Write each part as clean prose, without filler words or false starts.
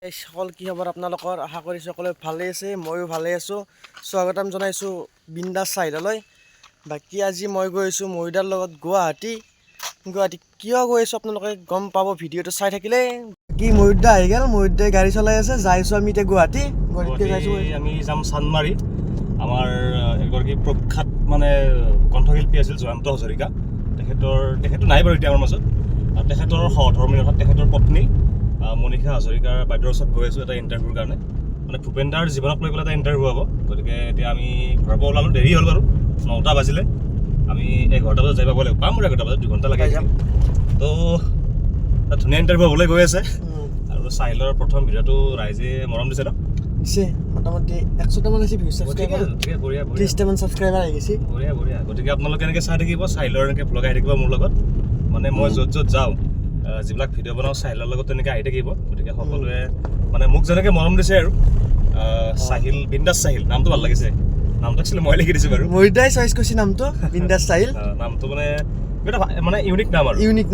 সকল কি খবৰ আপোনালোকৰ আশা কৰিছোঁ সকলোৱে ভালে আছে ময়ো ভালে আছোঁ স্বাগতম জনাইছোঁ বিন্দাছ চাইডলৈ বাকী আজি মই গৈ আছোঁ মহিদাৰ লগত গুৱাহাটী কিয় গৈ আছোঁ আপোনালোকে গম পাব ভিডিঅ'টো চাই থাকিলে কি মহিদা আহি গ'ল মহিদাই গাড়ী চলাই আছে যাইছোঁ আমি এতিয়া গুৱাহাটী আমি যাম চানমাৰী আমাৰ এগৰাকী প্ৰখ্যাত মানে কণ্ঠশিল্পী আছিল জয়ন্ত হাজৰিকা তেখেতো নাই বাৰু এতিয়া আমাৰ মাজত তেখেতৰ সহধৰ্মী অৰ্থাৎ তেখেতৰ পত্নী মনিষা হাজৰিকাৰ বাইদেউৰ ওচৰত গৈ আছোঁ এটা ইণ্টাৰভিউৰ কাৰণে মানে ভূপেন দাৰ জীৱনক লৈ পেলাই এটা ইণ্টাৰভিউ হ'ব গতিকে এতিয়া আমি ঘৰৰ পৰা ওলালোঁ দেৰি হ'ল বাৰু 9টা বাজিলে আমি 11টা বজাত যাই পাব লাগিব পাম আৰু 11টা বজাত 2 ঘণ্টা লাগে যাম তো ধুনীয়া ইণ্টাৰভিউ হ'বলৈ গৈ আছে আৰু চাহিলৰ প্ৰথম ভিডিঅ'টো ৰাইজে মৰম দিছে ন মোটামুটি 100টামান আছে ভিউ ছাবস্ক্ৰাইবাৰ 30টামান ছাবস্ক্ৰাইবাৰ আহি গৈছে বঢ়িয়া গতিকে আপোনালোকে এনেকৈ চাই থাকিব চাহিলৰ এনেকৈ ভ্লগ আহি থাকিব মোৰ লগত মানে মই য'ত যাওঁ যিবিলাক ভিডিঅ' বনাওঁ চাহিলৰ লগত তেনেকৈ আহি থাকিব গতিকে সকলোৱে মানে মোক যেনেকৈ মৰম দিছে আৰু চাহিল বিন্দাছ চাহিল নামটো ভাল লাগিছে নামটো একচুৱেলি মই লিখি দিছোঁ বাৰু মহিদাই চইচ কৰিছে নামটো বিন্দাছ চাহিল নামটো মানে ইউনিক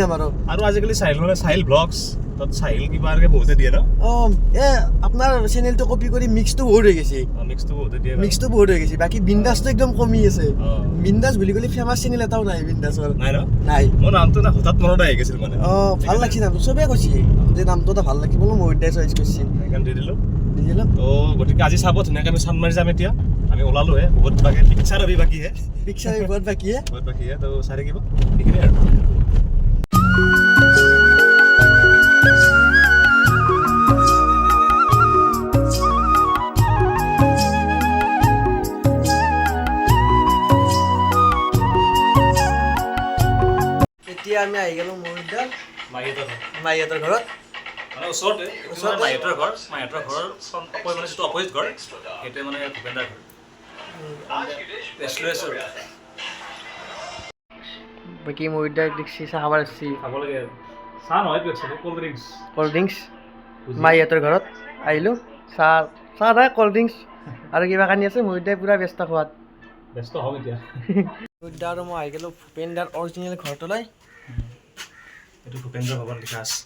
নাম আৰু আজিকালি চাহিল মানে চাহিল ব্লগছ তাত চাহিল কিবা এনেকৈ বহুতে দিয়ে ন আপোনাৰ চেনেলটো কপি কৰি মিক্সটো বহুত হৈ গৈছে মিক্সটো বহুত হৈ গৈছে বাকী বিন্দাছটো একদম কমি আছে বিন্দাছ বুলি ক'লে ফেমাছ চেনেল এটাও নাই বিন্দাছৰ নাই মোৰ নামটো না হঠাৎ মনত আহি গৈছিল মানে ভাল লাগিছে নামটো চবেই কৈছে যে নামটো এটা ভাল লাগিব মই মহিদাই চইচ কৰিছে সেইকাৰণে দি দিলোঁ তো গতিকে আজি চাব ধুনীয়াকৈ আমি চানমাৰী যাম এতিয়া আমি ওলালোহে বহুত পিকচাৰ বহুত বাকী তো চাই থাকিব সেইখিনি আৰু এতিয়া আমি আহি গ'লোঁ মহিদাৰ মাহীহঁতৰ ঘৰত মানে ওচৰতে মাহীহঁতৰ ঘৰ মানে যিটো অপজিট ঘৰ সেইটোৱে মানে ভূপেন দাৰ ঘৰ বাকী মহিদাৰ দেখছি চাহ খাব লাগছি খাব লাগে চাহ নহয় ক'ল্ড ড্ৰিংকছ মাহীহঁতৰ ঘৰত আহিলোঁ চাহ নাই ক'ল্ড ড্ৰিংকছ আৰু কিবা কানি আছে মহিদাই পূৰা ব্যস্ত খোৱাত ব্যস্ত হ'ম এতিয়া মহিদা আৰু মই আহি গ'লোঁ ভূপেন দাৰ অৰিজিনেল ঘৰটোলৈ এইটো ভূপেন্দ্ৰ ভৱন লিখা আছে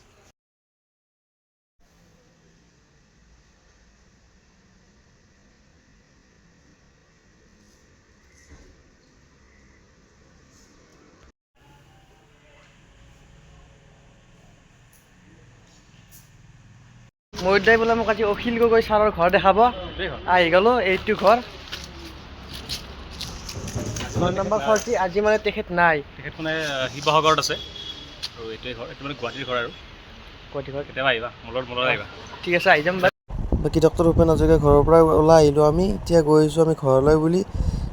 মহিদাই বোলে মোক আজি অখিল গগৈ ছাৰৰ ঘৰ দেখাব আহি গ'লোঁ এইটো ঘৰ নম্বৰ 40 আজি মানে তেখেত নাই তেখেত মানে শিৱসাগৰত আছে আৰু এইটোৱে ঘৰ এইটো মানে গুৱাহাটীৰ ঘৰ আৰু কেতিয়াবা আহিবা মোৰ আহিবা ঠিক আছে আহি যাম বাকী ডক্টৰ ভূপেন হাজৰিকাৰ ঘৰৰ পৰা ওলাই আহিলোঁ আমি এতিয়া গৈ আহিছোঁ আমি ঘৰলৈ বুলি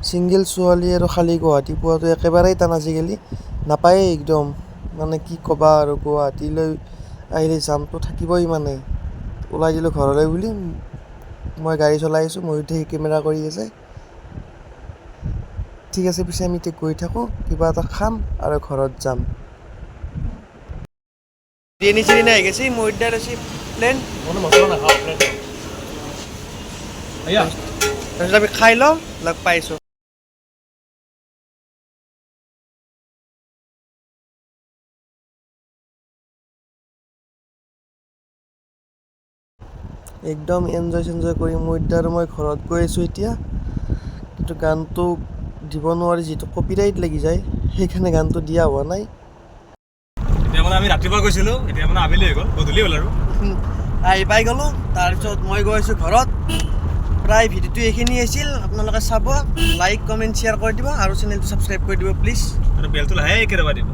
ছিংগল ছোৱালী আৰু খালী গুৱাহাটী পোৱাটো একেবাৰেই টান আজিকালি নাপায়েই একদম মানে কি ক'বা আৰু গুৱাহাটীলৈ আহিলে জামটো থাকিবই মানে ওলাই দিলোঁ ঘৰলৈ বুলি মই গাড়ী চলাই আহিছোঁ মহিদাই কেমেৰা কৰি আছে ঠিক আছে পিছে আমি এতিয়া গৈ থাকোঁ কিবা এটা খাম আৰু ঘৰত যাম বিৰিয়ানী আহি গৈছে মহিদাৰ আছে প্লেন মছলা নাখাওঁ তাৰপিছত আমি খাই লওঁ লগ পাইছোঁ একদম এনজয় কৰি মহিদা আৰু মই ঘৰত গৈ আছোঁ এতিয়া কিন্তু গানটো দিব নোৱাৰি যিটো কপিৰাইট লাগি যায় সেইকাৰণে গানটো দিয়া হোৱা নাই এতিয়া মানে আমি ৰাতিপুৱা গৈছিলোঁ এতিয়া মানে আবেলি হৈ গ'ল গধূলি হ'ল আৰু আহি পাই গ'লোঁ তাৰপিছত মই গৈ আছোঁ ঘৰত প্ৰায় ভিডিঅ'টো এইখিনি আছিল আপোনালোকে চাব লাইক কমেণ্ট শ্বেয়াৰ কৰি দিব আৰু চেনেলটো ছাবস্ক্ৰাইব কৰি দিব প্লিজ আৰু বেলটো লাহে একেবাৰে দিব